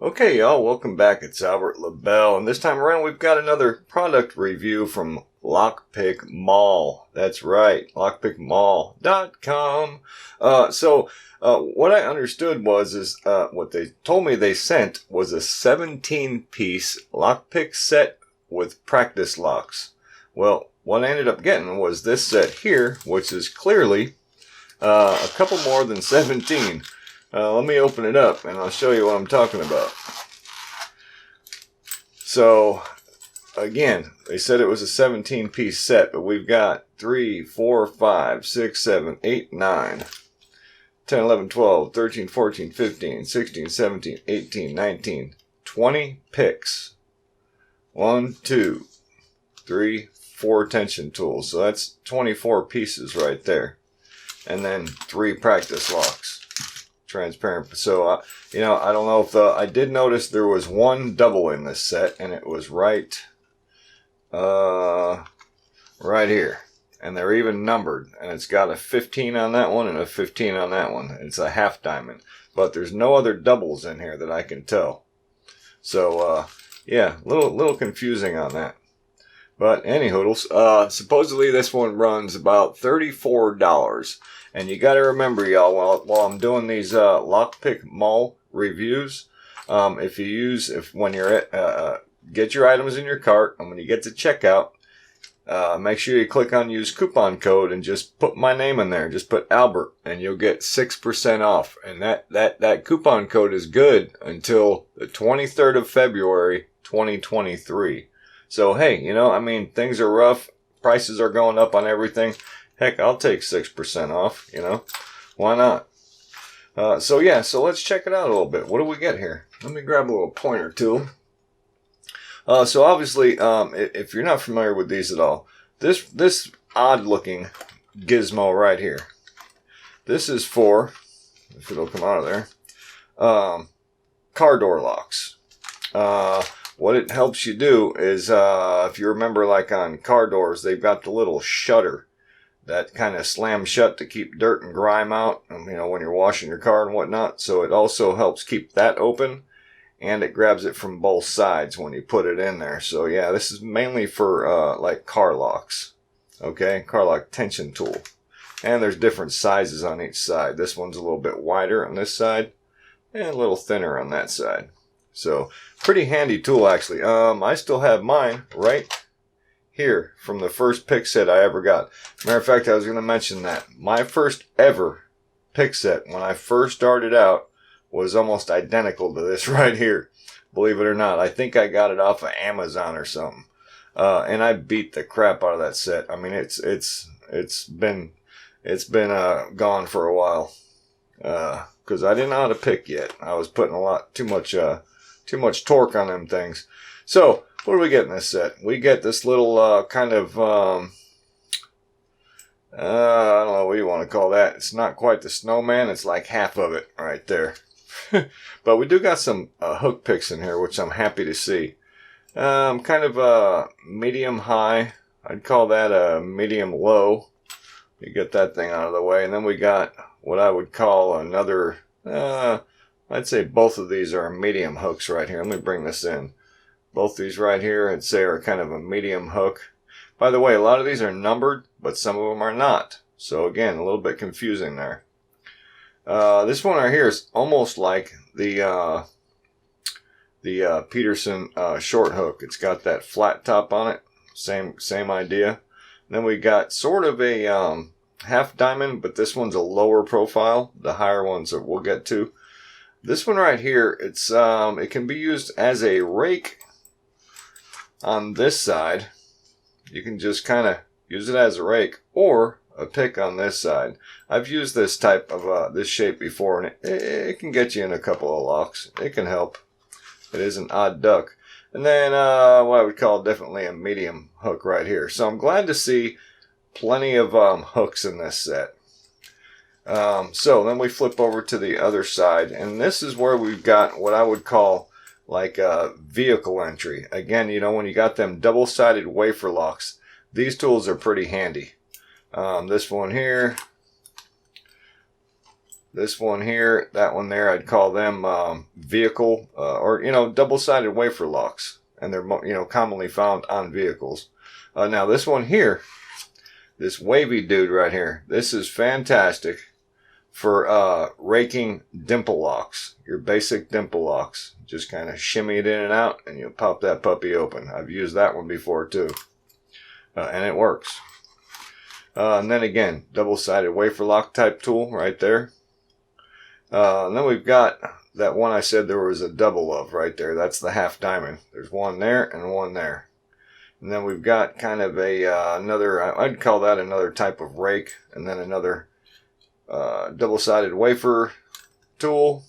Okay, y'all, welcome back. It's Albert LaBelle, and this time around we've got another product review from Lockpick Mall. That's right, lockpickmall.com. What I understood was what they told me they sent was a 17-piece lockpick set with practice locks. Well, what I ended up getting was this set here, which is clearly a couple more than 17. Let me open it up and I'll show you what I'm talking about. So, again, they said it was a 17-piece set, but we've got 3, 4, 5, 6, 7, 8, 9, 10, 11, 12, 13, 14, 15, 16, 17, 18, 19, 20 picks. 1, 2, 3, 4 tension tools. So that's 24 pieces right there. And then 3 practice locks. Transparent. So, I don't know if I did notice there was one double in this set, and it was right here. And they're even numbered, and it's got a 15 on that one and a 15 on that one. It's a half diamond, but there's no other doubles in here that I can tell. So, yeah, little confusing on that. But anyhoodles, supposedly this one runs about $34. And you got to remember, y'all, while I'm doing these Lockpick Mall reviews, when you're at, get your items in your cart, and when you get to checkout, make sure you click on use coupon code and just put my name in there. Just put Albert, and you'll get 6% off. And that coupon code is good until the 23rd of February, 2023. So, hey, things are rough. Prices are going up on everything. Heck, I'll take 6% off, Why not? So let's check it out a little bit. What do we get here? Let me grab a little pointer tool. So obviously, if you're not familiar with these at all, this odd-looking gizmo right here, this is for, if it'll come out of there, car door locks. What it helps you do is, if you remember, like on car doors, they've got the little shutter that kind of slams shut to keep dirt and grime out, when you're washing your car and whatnot. So it also helps keep that open, and it grabs it from both sides when you put it in there. So yeah, this is mainly for like car locks. Okay, car lock tension tool. And there's different sizes on each side. This one's a little bit wider on this side, and a little thinner on that side. So pretty handy tool, actually. I still have mine right here from the first pick set I ever got. Matter of fact, I was going to mention that my first ever pick set when I first started out was almost identical to this right here. Believe it or not, I think I got it off of Amazon or something. And I beat the crap out of that set. I mean, it's been gone for a while. 'Cause I didn't know how to pick yet. I was putting too much torque on them things. So, what do we get in this set? We get this little I don't know what you want to call that. It's not quite the snowman. It's like half of it right there. But we do got some hook picks in here, which I'm happy to see. Kind of medium high. I'd call that a medium low. You get that thing out of the way. And then we got what I would call another, I'd say both of these are medium hooks right here. Let me bring this in. Both these right here, I'd say, are kind of a medium hook. By the way, a lot of these are numbered, but some of them are not. So again, a little bit confusing there. This one right here is almost like the Peterson short hook. It's got that flat top on it. Same idea. And then we got sort of a half diamond, but this one's a lower profile. The higher ones that we'll get to. This one right here, it can be used as a rake on this side. You can just kind of use it as a rake, or a pick on this side. I've used this type of this shape before, and it can get you in a couple of locks. It can help. It is an odd duck. And then what I would call definitely a medium hook right here. So I'm glad to see plenty of hooks in this set. So then we flip over to the other side, and this is where we've got what I would call like a vehicle entry. Again, when you got them double-sided wafer locks, these tools are pretty handy. This one here, This one here, that one there, I'd call them vehicle or, you know, double-sided wafer locks. And they're, you know, commonly found on vehicles. Now this one here, this wavy dude right here, this is fantastic for raking dimple locks. Your basic dimple locks. Just kind of shimmy it in and out and you'll pop that puppy open. I've used that one before too. And it works. And then again, double-sided wafer lock type tool right there. And then we've got that one I said there was a double of right there. That's the half diamond. There's one there and one there. And then we've got kind of a another, I'd call that another type of rake. And then another double-sided wafer tool.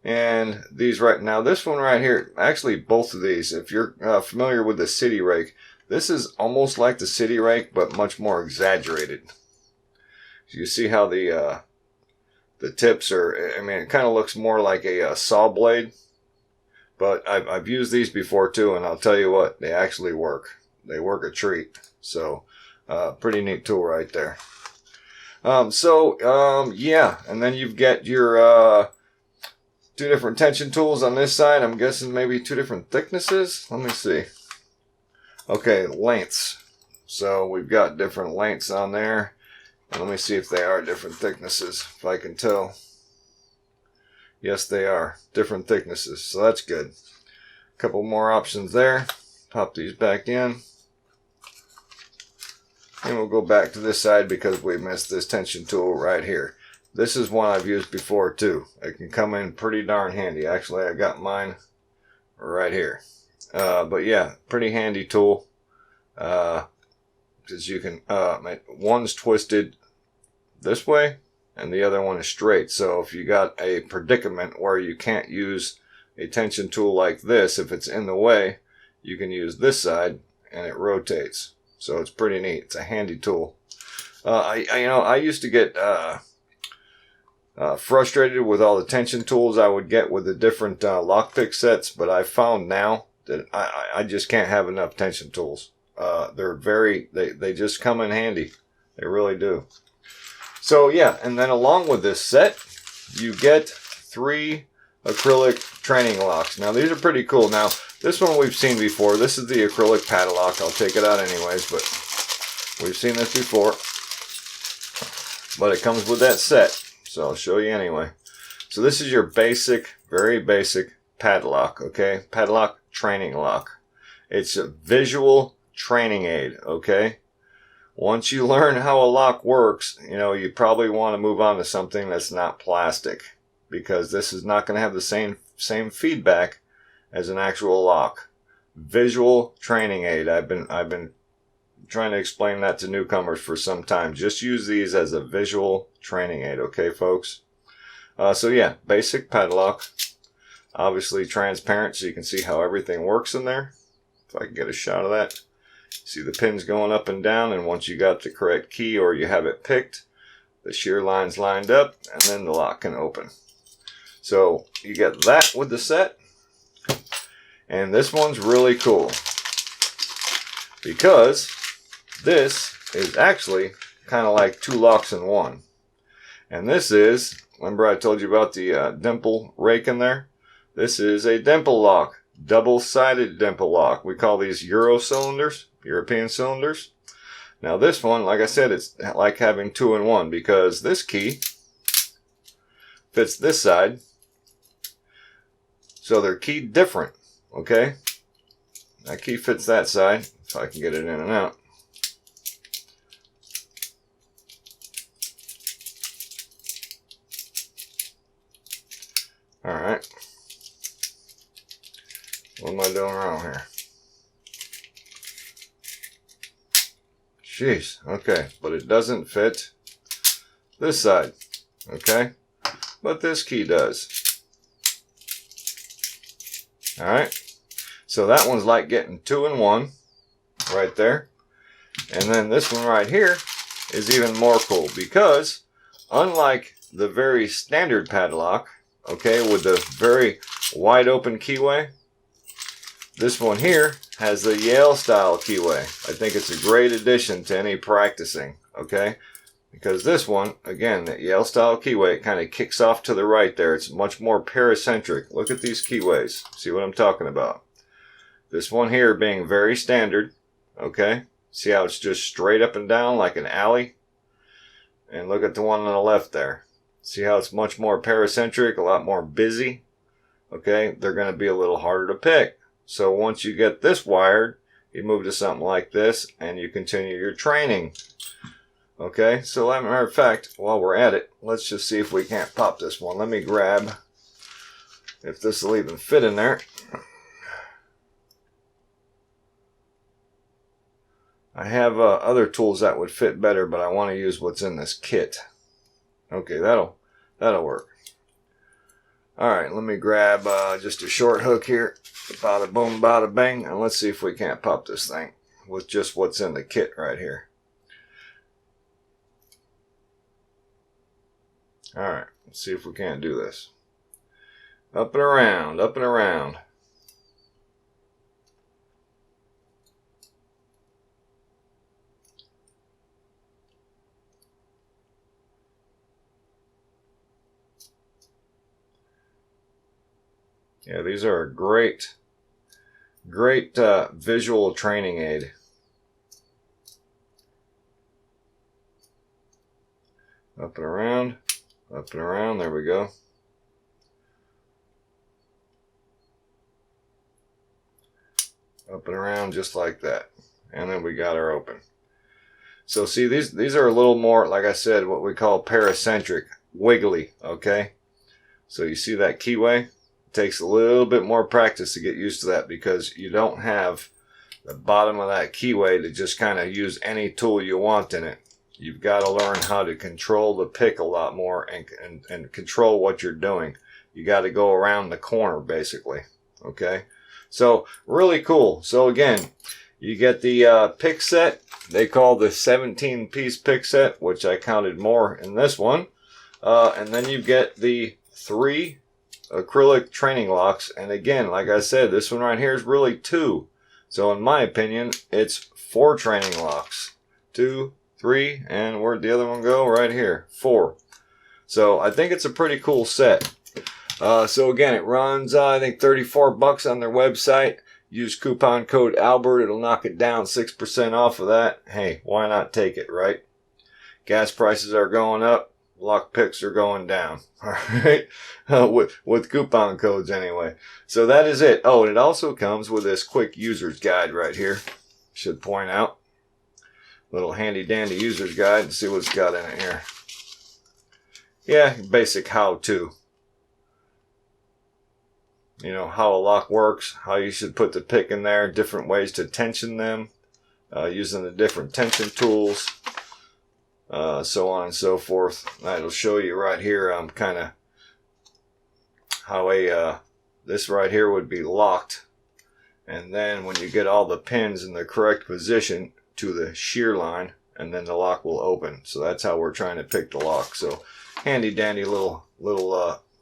And these right now, this one right here, actually both of these, if you're familiar with the city rake, this is almost like the city rake, but much more exaggerated. So you see how the tips are, I mean, it kind of looks more like a saw blade. But I've used these before too, and I'll tell you what, they actually work. They work a treat. So, pretty neat tool right there. Yeah, and then you've got your two different tension tools on this side. I'm guessing maybe two different thicknesses. Let me see. Okay, lengths. So we've got different lengths on there. And let me see if they are different thicknesses, if I can tell. Yes, they are. Different thicknesses, so that's good. A couple more options there. Pop these back in. And we'll go back to this side because we missed this tension tool right here. This is one I've used before too. It can come in pretty darn handy. Actually, I got mine right here. But yeah, pretty handy tool. Because you can, one's twisted this way and the other one is straight. So if you got a predicament where you can't use a tension tool like this, if it's in the way, you can use this side and it rotates. So it's pretty neat. It's a handy tool. I used to get frustrated with all the tension tools I would get with the different lockpick sets, but I found now that I just can't have enough tension tools. They just come in handy. They really do. So yeah, and then along with this set, you get 3 acrylic training locks. Now these are pretty cool. Now this one we've seen before. This is the acrylic padlock. I'll take it out anyways, but we've seen this before. But it comes with that set, so I'll show you anyway. So this is your basic, very basic padlock, okay? Padlock training lock. It's a visual training aid, okay? Once you learn how a lock works, you probably want to move on to something that's not plastic, because this is not going to have the same feedback as an actual lock. Visual training aid. I've been trying to explain that to newcomers for some time. Just use these as a visual training aid, okay, folks? So yeah, basic padlock. Obviously transparent, so you can see how everything works in there. If I can get a shot of that. See the pins going up and down, and once you got the correct key or you have it picked, the shear line's lined up, and then the lock can open. So you get that with the set. And this one's really cool, because this is actually kind of like 2 locks in one. And this is, remember I told you about the dimple rake in there? This is a dimple lock, double-sided dimple lock. We call these Euro cylinders, European cylinders. Now this one, like I said, it's like having 2 in 1, because this key fits this side. So they're keyed different, okay? That key fits that side, if I can get it in and out. Alright. What am I doing wrong here? Jeez, okay, but it doesn't fit this side, okay? But this key does. Alright, so that one's like getting 2 in 1 right there. And then this one right here is even more cool, because unlike the very standard padlock, okay, with the very wide open keyway, this one here has the Yale style keyway. I think it's a great addition to any practicing, okay? Because this one, again, the Yale style keyway, it kind of kicks off to the right there. It's much more paracentric. Look at these keyways. See what I'm talking about? This one here being very standard. Okay? See how it's just straight up and down like an alley? And look at the one on the left there. See how it's much more paracentric, a lot more busy? Okay? They're going to be a little harder to pick. So once you get this wired, you move to something like this and you continue your training. Okay, so as a matter of fact, while we're at it, let's just see if we can't pop this one. Let me grab, if this will even fit in there. I have other tools that would fit better, but I want to use what's in this kit. Okay, that'll work. Alright, let me grab just a short hook here. Bada boom, bada bang, and let's see if we can't pop this thing with just what's in the kit right here. Alright, let's see if we can't do this. Up and around, up and around. Yeah, these are a great visual training aid. Up and around. Up and around, there we go. Up and around just like that. And then we got her open. So see, these are a little more, like I said, what we call paracentric, wiggly, okay? So you see that keyway? It takes a little bit more practice to get used to that because you don't have the bottom of that keyway to just kind of use any tool you want in it. You've got to learn how to control the pick a lot more and control what you're doing. You got to go around the corner, basically. Okay? So, really cool. So, again, you get the pick set. They call the 17-piece pick set, which I counted more in this one. And then you get the 3 acrylic training locks. And again, like I said, this one right here is really 2. So, in my opinion, it's 4 training locks. 2, 3, and where'd the other one go? Right here, 4. So I think it's a pretty cool set. So again, it runs I think $34 on their website. Use coupon code Albert, it'll knock it down 6% off of that. Hey, why not take it, right? Gas prices are going up, lock picks are going down. All right, with coupon codes anyway. So that is it. Oh, and it also comes with this quick user's guide right here. Should point out. Little handy dandy user's guide and see what it's got in it here. Yeah, basic how-to. You know, how a lock works, how you should put the pick in there, different ways to tension them, using the different tension tools, so on and so forth. That'll show you right here kind of how this right here would be locked. And then when you get all the pins in the correct position, to the shear line, and then the lock will open. So that's how we're trying to pick the lock. So handy dandy little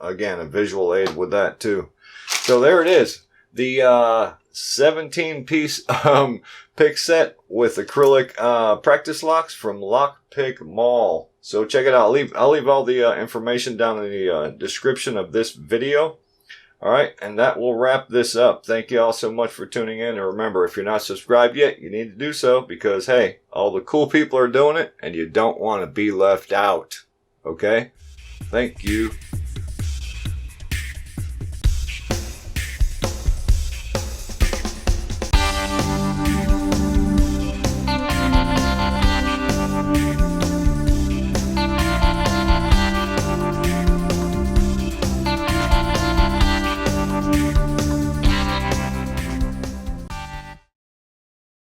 again, a visual aid with that too. So there it is, the 17-piece pick set with acrylic practice locks from Lockpick Mall. So check it out. I'll leave all the information down in the description of this video. All right, and that will wrap this up. Thank you all so much for tuning in. And remember, if you're not subscribed yet, you need to do so because, hey, all the cool people are doing it, and you don't want to be left out. Okay? Thank you.